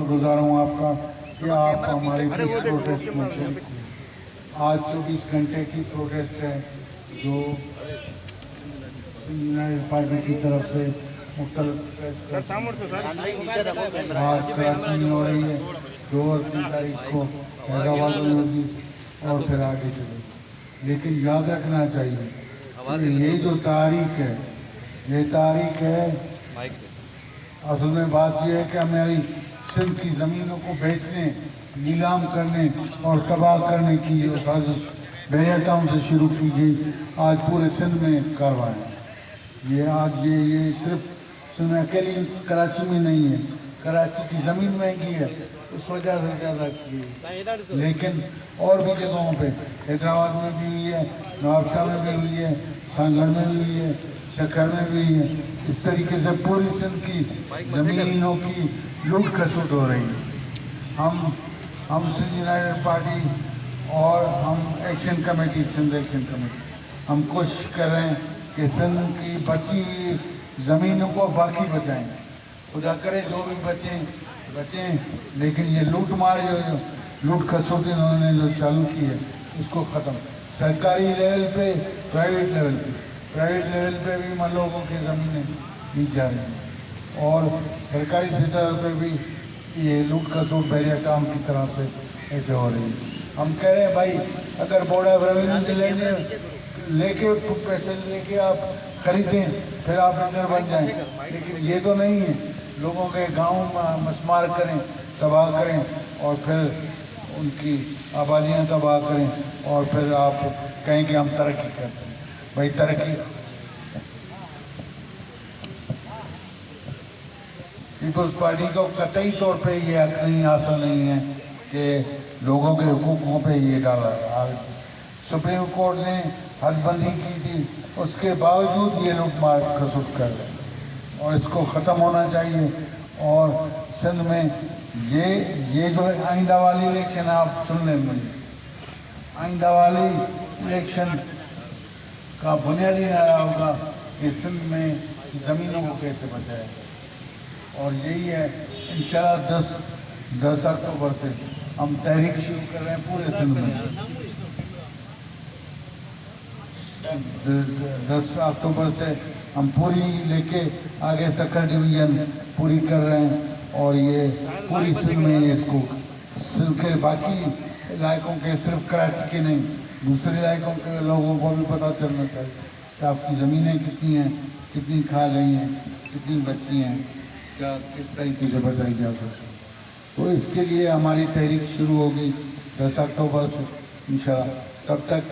गुजार हूँ आपका कि आप हमारे इस प्रोटेस्ट में शरीक हुए। आज 24 घंटे की प्रोटेस्ट है जो यूनाइटेड पार्टी की तरफ से मुख्तलिफ आज कराची में हो रही है, 2 और 3 तारीख को हैदराबाद में होगी और फिर आगे चलेगी। लेकिन याद रखना चाहिए कि ये जो तारीख है, ये तारीख है, असल में बात यह है कि हमारी सिंध की ज़मीनों को बेचने, नीलाम करने और तबाह करने की जो साजिश बहरिया टाउन से शुरू की गई, आज पूरे सिंध में कार्रवाई है। ये आज ये सिर्फ सिंध में अकेली कराची में नहीं है, कराची की ज़मीन महंगी है उस वजह से ज़्यादा की है, लेकिन और भी जगहों पे हैदराबाद में भी हुई है, नवाबशाह में भी हुई है, सांगड़ में भी हुई है, शक्कर में भी हुई है। इस तरीके से पूरी सिंध की ज़मीनों की लूट खसुट हो रही है। हम सिंध यूनाइटेड पार्टी और हम action committee, Sindh action committee, हम कोशिश कर रहे हैं कि सिंध की बची हुई ज़मीनों को बाकी बचाएं। खुदा करे जो भी बचें, लेकिन ये लूट मार जो लूट खसोट इन्होंने जो चालू की है इसको ख़त्म, सरकारी लेवल पे, प्राइवेट लेवल पे भी लोगों की ज़मीनें दी जा रही हैं और सरकारी सतह पे भी ये लूट खसोट बहरिया टाउन की तरह से ऐसे हो रही है। हम कह रहे हैं भाई, अगर बोर्ड ऑफ रेवेन्यू लेके पैसे लेके आप खरीदें फिर आप बिल्डर बन जाएं, लेकिन ये तो नहीं है। लोगों के गाँव मस्मार करें, तबाह करें और फिर उनकी आबादियाँ तबाह करें और फिर आप कहें कि हम तरक्की करते हैं। भाई तरक्की पीपल्स पार्टी को कतई तौर पे ये हक नहीं हासिल नहीं है कि लोगों के हुकूकों पे ये डाला। सुप्रीम कोर्ट ने हदबंदी की थी, उसके बावजूद ये लोग मार खसुट कर रहे हैं और इसको ख़त्म होना चाहिए। और सिंध में ये जो आइंदा वाली इलेक्शन आप सुनने में, आइंदा वाली इलेक्शन का बुनियादी नारा होगा कि सिंध में ज़मीनों को कैसे बचाए, और यही है इंशाल्लाह 10 अक्टूबर से हम तहरीक शुरू कर रहे हैं पूरे सिंध में। 10 अक्टूबर से हम पूरी लेके आगे सक्कर डिवीज़न पूरी कर रहे हैं और ये पूरी सिंध में ये इसको सिंध के बाकी इलाकों के, सिर्फ कराची के नहीं, दूसरे इलाकों के लोगों को भी पता चलना चाहिए कि आपकी ज़मीनें कितनी हैं, कितनी खा गई हैं, कितनी बची हैं, क्या किस तरीके से बचाई जा सकती है। तो इसके लिए हमारी तहरीक शुरू होगी 10 अक्टूबर से इंशाल्लाह। तब तक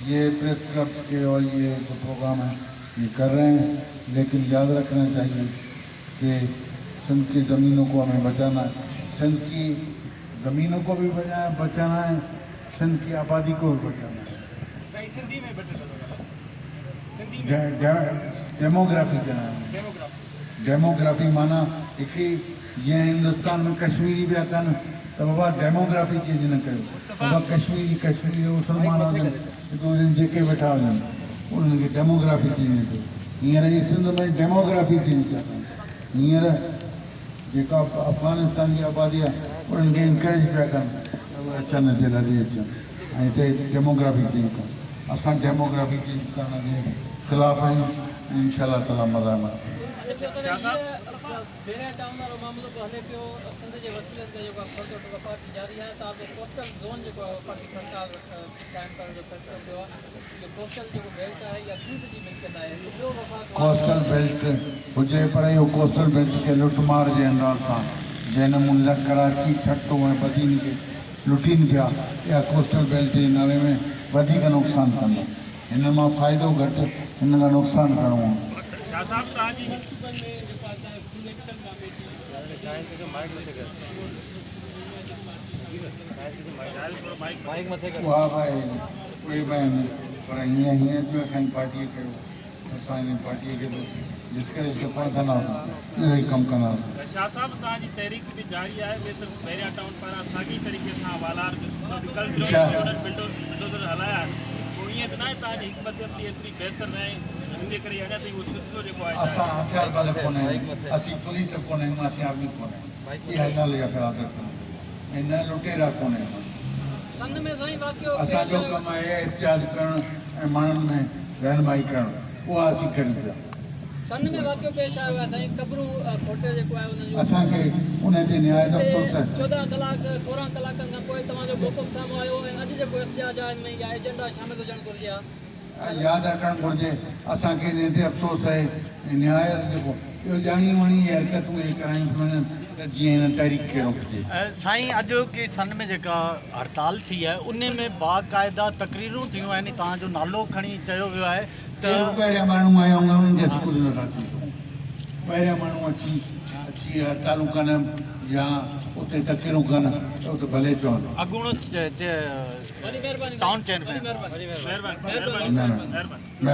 ये प्रेस क्लब्स के और ये जो प्रोग्राम है ये कर रहे हैं, लेकिन याद रखना चाहिए कि सिंध की ज़मीनों को हमें बचाना है, सिंध की ज़मीनों को भी बचाना है, सिंध की आबादी को भी बचाना है। डेमोग्राफी के नाम, डेमोग्राफी माना हिकिड़ी जीअं हिंदुस्तान में कश्मीरी पिया कनि त बाबा डेमोग्राफी चेंज न कयो, बाबा कश्मीरी मुस्लमान हुजनि, हिकु हुजनि जेके वेठा हुजनि, उन्हनि खे डेमोग्राफी चेंज न कयो। हींअर जी सिंध में डेमोग्राफी चेंज पिया कनि, हींअर जेका अफ़गानिस्तान जी आबादी आहे उन्हनि खे इंकरेज पिया कनि उहे अचनि हिते लड़ी अचनि ऐं हिते डेमोग्राफी चेंज कनि। असां डेमोग्राफी चेंज करण जे ख़िलाफ़ आहियूं ऐं इंशाअल्लाह ताला मज़ा बहरिया टाउन वारो मामलो को हले पियो, सिंध जे वसीले से जेको पार्टी जारी है, तो आपके कोस्टल जोन जो पार्टी सरकार कायम करण जो फैसलो कयो आहे, ये कोस्टल जो बेल्ट है या सिंध जी मिल्कियत है, ॿियो वफ़ाक़ कोस्टल बेल्ट हुजे पर इहो कोस्टल बेल्ट खे लुटमार जे अंदर सां जंहिं नमूने कराची, ठट्टो ऐं बदीन खे लुटीनि पिया, इहा कोस्टल बेल्ट जे नाले में वधीक नुक़सानु कंदा। हिन मां फ़ाइदो घटि, हिन खां नुक़सानु घणो आहे। वाह भाई कोई बहन पर हीअं पियो असांजी पार्टीअ कयो, असांजी पार्टीअ खे जिस करे सफ़र कंदासीं इहो ई कमु कंदासीं। शाह साहब तव्हांजी तहरीक बि जारी आहे, ॿिए तरफ़ बहरिया टाउन पारां साॻी तरीक़े सां वालार बिल्डोज़र हलाया, पोइ ईअं त न आहे तव्हांजी हिकमत अमली एतिरी बहितर न आहे, हिन करे अञा ताईं उहो सिलसिलो जेको आहे असां हथियार वाले कोन आहियूं, असीं पुलिस कोन आहियूं, असीं आर्मी कोन आहियूं। इहा ॻाल्हि यादि रखो इन लुटेरा कोन्हे सन में साईं वाक़ियो असांजो कमु आहे एहतियात करणु ऐं माण्हुनि में रहनुमाई करणु उहा असीं कयूं पिया सन में वाक़ियो पेश आयो आहे साईं कबरूं खोटे जेको आहे उन जो असांखे उन ते न्याय जो अफ़सोस आहे 14 कलाक 16 कलाकनि खां पोइ तव्हांजो हुकुम साम्हूं आयो ऐं अॼु जेको इख़्तियार आहे हिन में या एजेंडा शामिल हुजणु घुरिजे हा यादि रखणु घुरिजे असांखे इन ते अफ़सोस आहे न्याय जेको इहो ॼाणी वणी हरकतूं इहे करायूं पियूं वञनि त जीअं हिन तहरीक खे रोकिजे साईं अॼु की सन में जेका हड़ताल थी आहे उन में बाक़ाइदा तकरीरूं थियूं आहिनि तव्हांजो नालो खणी चयो वियो आहे त पहिरियां माण्हू आया हूंदा उन्हनि खे असीं कुझु नथा थी सघूं पहिरियां माण्हू अची हड़तालूं कनि या उते तकरीरूं कनि त उते भले चवनि अॻूणो वॾी महिरबानी टाउन चेयरमैन महिरबानी महिरबानी न, न, न।